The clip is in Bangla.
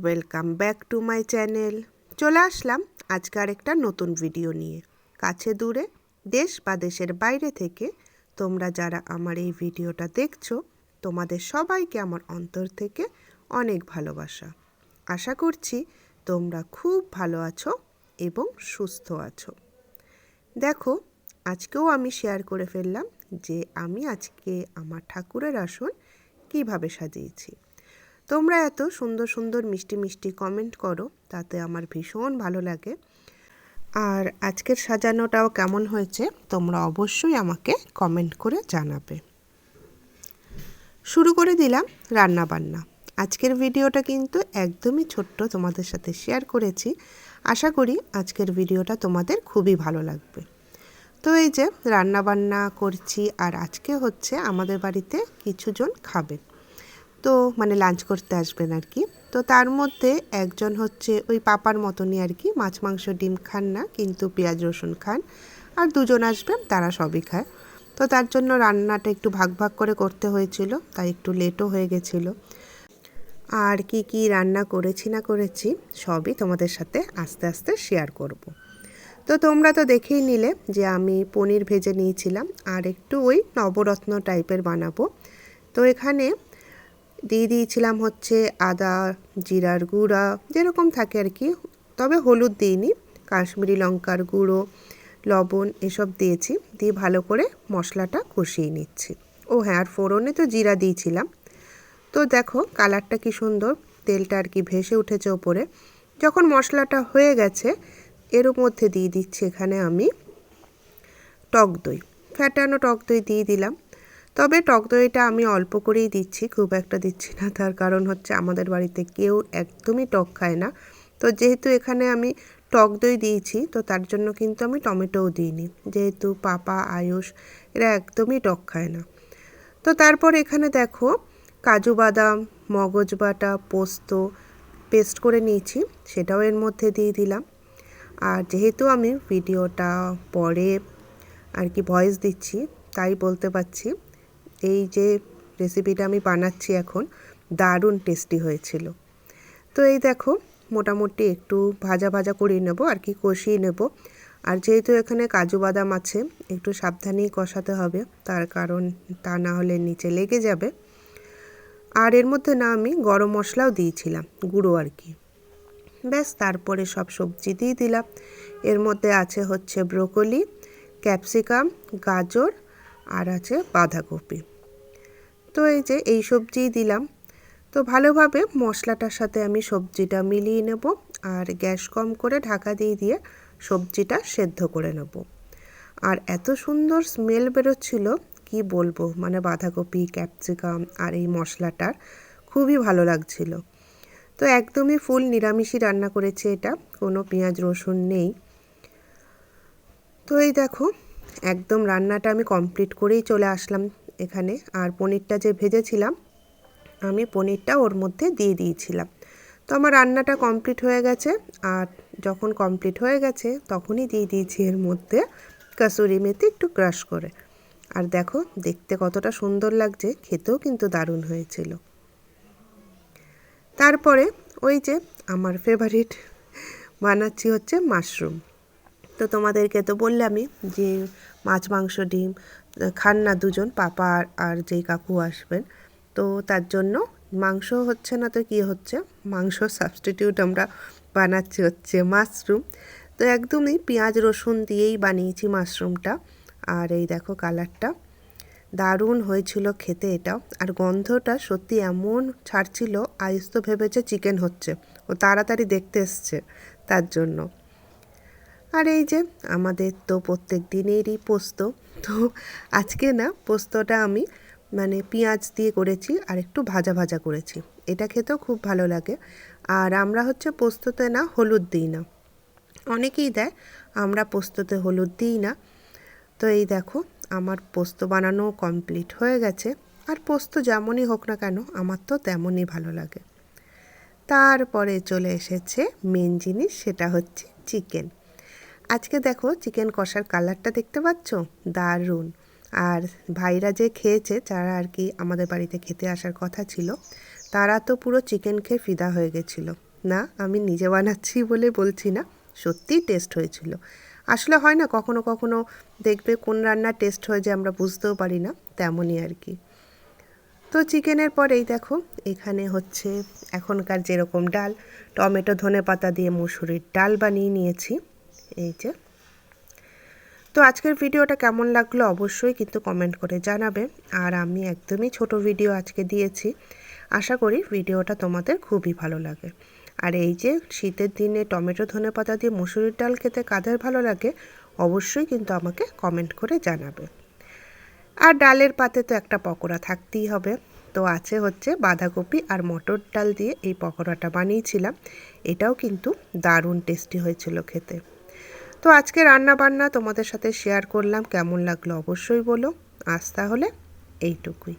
Welcome back to my channel. চলে আসলাম আজকে আরেকটা নতুন ভিডিও নিয়ে। কাছে দূরে, দেশ বা দেশের বাইরে থেকে তোমরা যারা আমার এই ভিডিওটা দেখছো, তোমাদের সবাইকে আমার অন্তর থেকে অনেক ভালোবাসা। আশা করছি তোমরা খুব ভালো আছো এবং সুস্থ আছো। দেখো, আজকেও আমি শেয়ার করে ফেললাম যে আমি আজকে আমার ঠাকুরের আসন কিভাবে সাজিয়েছি। তোমরা এত সুন্দর সুন্দর মিষ্টি মিষ্টি কমেন্ট করো, তাতে আমার ভীষণ ভালো লাগে। আর আজকের সাজানোটাও কেমন হয়েছে তোমরা অবশ্যই আমাকে কমেন্ট করে জানাবে। শুরু করে দিলাম রান্না বান্না। আজকের ভিডিওটা কিন্তু একদমই ছোট্ট, তোমাদের সাথে শেয়ার করেছি। আশা করি আজকের ভিডিওটা তোমাদের খুবই ভালো লাগবে। তো এই যে রান্না বান্না করছি, আর আজকে হচ্ছে আমাদের বাড়িতে কিছুজন খাবে, তো মানে লাঞ্চ করতে আসবেন আর কি। তো তার মধ্যে একজন হচ্ছে ওই পাপার মতনই আর কি, মাছ মাংস ডিম খান না, কিন্তু পেঁয়াজ রসুন খান। আর দুজন আসবেন, তারা সবই খায়। তো তার জন্য রান্নাটা একটু ভাগ ভাগ করে করতে হয়েছিল, তাই একটু লেটও হয়ে গেছিলো। আর কি কি রান্না করেছি না করেছি সবই তোমাদের সাথে আস্তে আস্তে শেয়ার করব। তো তোমরা তো দেখেই নিলে যে আমি পনির ভেজে নিয়েছিলাম, আর একটু ওই নবরত্ন টাইপের বানাবো। তো এখানে দিয়ে দিয়েছিলাম হচ্ছে আদা, জিরার গুঁড়া যেরকম থাকে আর কি, তবে হলুদ দিইনি, কাশ্মীরি লঙ্কার গুঁড়ো, লবণ এসব দিয়েছি। দিয়ে ভালো করে মশলাটা কষিয়ে নিচ্ছি। ও হ্যাঁ, আর ফোড়নে তো জিরা দিয়েছিলাম। তো দেখো কালারটা কি সুন্দর, তেলটা আর কি ভেসে উঠেছে ওপরে। যখন মশলাটা হয়ে গেছে, এর মধ্যে দিয়ে দিচ্ছি এখানে আমি টক দই, ফ্যাটানো টক দই দিয়ে দিলাম। তবে টক দইটা আমি অল্প করেই দিচ্ছি, খুব একটা দিচ্ছি না। তার কারণ হচ্ছে আমাদের বাড়িতে কেউ একদমই টক খায় না। তো যেহেতু এখানে আমি টক দই দিয়েছি, তো তার জন্য কিন্তু আমি টমেটোও দিইনি, যেহেতু পাপা আয়ুষ এরা একদমই টক খায় না। তো তারপর এখানে দেখো কাজু বাদাম, মগজ বাটা, পোস্ত পেস্ট করে নিয়েছি, সেটাও এর মধ্যে দিয়ে দিলাম। আর যেহেতু আমি ভিডিওটা পরে আর কি ভয়েস দিচ্ছি, তাই বলতে পারছি এই যে রেসিপিটা আমি বানাচ্ছি এখন দারুণ টেস্টি হয়েছিল। তো এই দেখো মোটামুটি একটু ভাজা ভাজা করে নেব আর কি, কষিয়ে নেব। আর যেহেতু এখানে কাজু বাদাম আছে, একটু সাবধানেই কষাতে হবে, তার কারণ তা না হলে নিচে লেগে যাবে। আর এর মধ্যে না আমি গরম মশলাও দিয়েছিলাম, গুঁড়ো আর কি। ব্যাস, তারপরে সব সবজি দিয়ে দিলাম। এর মধ্যে আছে হচ্ছে ব্রোকলি, ক্যাপসিকাম, গাজর, আর আছে বাঁধাকপি। তো এই যে এই সবজিই দিলাম। তো ভালোভাবে মশলাটার সাথে আমি সবজিটা মিলিয়ে নেব, আর গ্যাস কম করে ঢাকা দিয়ে দিয়ে সবজিটা সেদ্ধ করে নেব। আর এত সুন্দর স্মেল বেরোচ্ছিল কি বলবো, মানে বাঁধাকপি, ক্যাপসিকাম আর এই মশলাটার খুবই ভালো লাগছিল। তো একদমই ফুল নিরামিষই রান্না করেছে, এটা কোনো পেঁয়াজ রসুন নেই। তো এই দেখো একদম রান্নাটা আমি কমপ্লিট করেই চলে আসলাম এখানে। আর পনিরটা যে ভেজেছিলাম, আমি পনিরটা ওর মধ্যে দিয়ে দিয়েছিলাম। তো আমার রান্নাটা কমপ্লিট হয়ে গেছে। আর যখন কমপ্লিট হয়ে গেছে তখনই দিয়ে দিয়েছি এর মধ্যে কাসুরি মেথি একটু ক্রাশ করে। আর দেখো দেখতে কতটা সুন্দর লাগছে, খেতেও কিন্তু দারুণ হয়েছিল। তারপরে ওই যে আমার ফেভারিট বানাচ্ছি হচ্ছে মাশরুম। তো তোমাদেরকে তো বললামই যে মাছ মাংস ডিম খান না দুজন, পাপা আর যেই কাকু আসবেন। তো তার জন্য মাংস হচ্ছে না তো কি হচ্ছে, মাংস সাবস্টিটিউট আমরা বানাচ্ছি হচ্ছে মাশরুম। তো একদমই পেঁয়াজ রসুন দিয়েই বানিয়েছি মাশরুমটা। আর এই দেখো কালারটা দারুণ হয়েছিল খেতে এটাও। আর গন্ধটা সত্যি এমন ছাড়ছিল, আইস তো ভেবেছে চিকেন হচ্ছে, ও তাড়াতাড়ি দেখতে এসছে তার জন্য। আর এই যে আমাদের তো প্রত্যেক দিনেরই পোস্ত। তো আজকে না পোস্তটা আমি মানে পেঁয়াজ দিয়ে করেছি আর একটু ভাজা ভাজা করেছি, এটা খেতেও খুব ভালো লাগে। আর আমরা হচ্ছে পোস্ততে না হলুদ দিই না, অনেকেই দেয়, আমরা পোস্ততে হলুদ দিই না। তো এই দেখো আমার পোস্ত বানানো কমপ্লিট হয়ে গেছে। আর পোস্ত যেমনই হোক না কেন আমার তো তেমনই ভালো লাগে। তারপরে চলে এসেছে মেন জিনিস, সেটা হচ্ছে চিকেন। আজকে দেখো চিকেন কষার কালারটা দেখতে পাচ্ছ, দারুণ। আর ভাইরা যে খেয়েছে, যারা আর কি আমাদের বাড়িতে খেতে আসার কথা ছিল, তারা তো পুরো চিকেন খেয়ে ফিদা হয়ে গেছিলো। না, আমি নিজে বানাচ্ছি বলে বলছি না, সত্যিই টেস্ট হয়েছিল। আসলে হয় না কখনো কখনো দেখবে কোন রান্নার টেস্ট হয়ে যায় আমরা বুঝতেও পারি না, তেমনই আর কি। তো চিকেনের পরেই দেখো এখানে হচ্ছে এখনকার যেরকম ডাল, টমেটো ধনেপাতা দিয়ে মুসুরির ডাল বানিয়ে নিয়েছি। এই যে, তো আজকের ভিডিওটা কেমন লাগলো অবশ্যই কিন্তু কমেন্ট করে জানাবে। আর আমি একদমই ছোট ভিডিও আজকে দিয়েছি, আশা করি ভিডিওটা তোমাদের খুবই ভালো লাগে। আর এই যে শীতের দিনে টমেটো ধনেপাতা দিয়ে মুসুরির ডাল খেতে কাদের ভালো লাগে অবশ্যই কিন্তু আমাকে কমেন্ট করে জানাবে। আর ডালের পাতে তো একটা পকোড়া থাকতেই হবে। তো আছে হচ্ছে বাঁধাকপি আর মটর ডাল দিয়ে এই পকোড়াটা বানিয়েছিলাম, এটাও কিন্তু দারুণ টেস্টি হয়েছিল খেতে। তো আজকে রান্না বান্না তোমাদের সাথে শেয়ার করলাম, কেমন লাগলো অবশ্যই বলো। আজ তাহলে এইটুকুই।